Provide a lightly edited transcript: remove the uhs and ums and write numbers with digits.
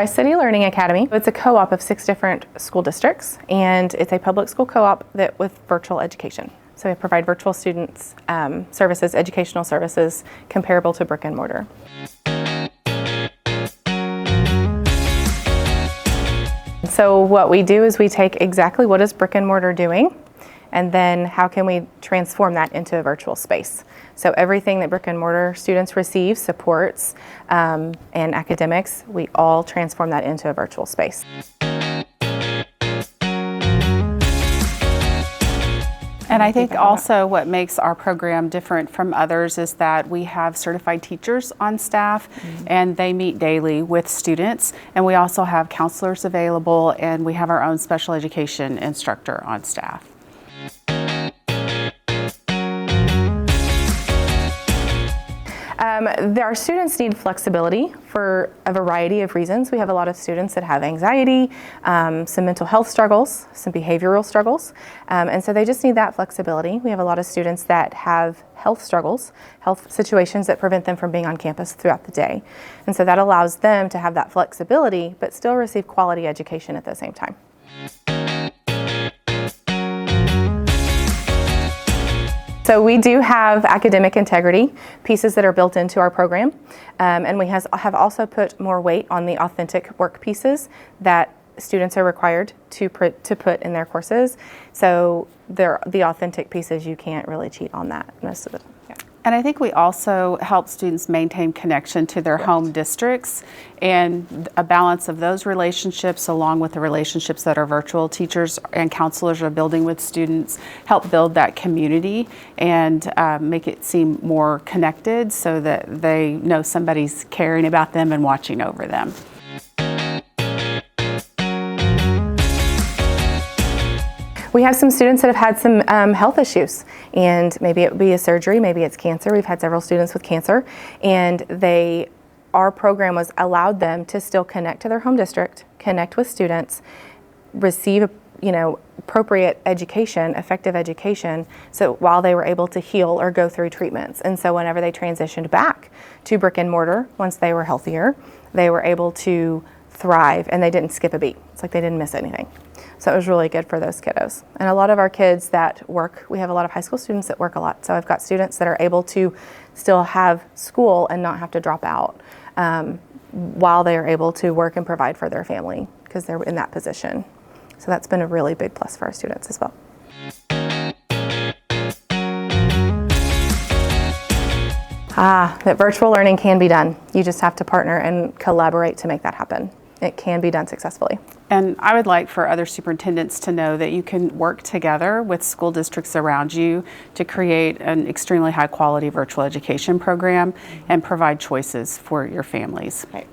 Tri-City Learning Academy. It's a co-op of 6 different school districts, and it's a public school co-op that with virtual education. So we provide virtual students services, educational services comparable to brick and mortar. So what we do is we take exactly what is brick and mortar doing, and then how can we transform that into a virtual space. So everything that brick and mortar students receive, supports, and academics, we all transform that into a virtual space. And I think also what makes our program different from others is that we have certified teachers on staff, and they meet daily with students, and we also have counselors available, and we have our own special education instructor on staff. Our students need flexibility for a variety of reasons. We have a lot of students that have anxiety, some mental health struggles, some behavioral struggles, and so they just need that flexibility. We have a lot of students that have health struggles, health situations that prevent them from being on campus throughout the day. And so that allows them to have that flexibility, but still receive quality education at the same time. So we do have academic integrity pieces that are built into our program, and we have also put more weight on the authentic work pieces that students are required to put in their courses. So the authentic pieces, you can't really cheat on that most of the time. Yeah. And I think we also help students maintain connection to their home districts, and a balance of those relationships along with the relationships that our virtual teachers and counselors are building with students help build that community and make it seem more connected so that they know somebody's caring about them and watching over them. We have some students that have had some health issues, and maybe it would be a surgery, maybe it's cancer. We've had several students with cancer, and our program was allowed them to still connect to their home district, connect with students, receive appropriate education, effective education, so while they were able to heal or go through treatments. And so whenever they transitioned back to brick and mortar, once they were healthier, they were able to thrive, and they didn't skip a beat. It's like they didn't miss anything. So it was really good for those kiddos. And a lot of our kids that work, we have a lot of high school students that work a lot. So I've got students that are able to still have school and not have to drop out while they are able to work and provide for their family because they're in that position. So that's been a really big plus for our students as well. That virtual learning can be done. You just have to partner and collaborate to make that happen. It can be done successfully. And I would like for other superintendents to know that you can work together with school districts around you to create an extremely high quality virtual education program and provide choices for your families. Right.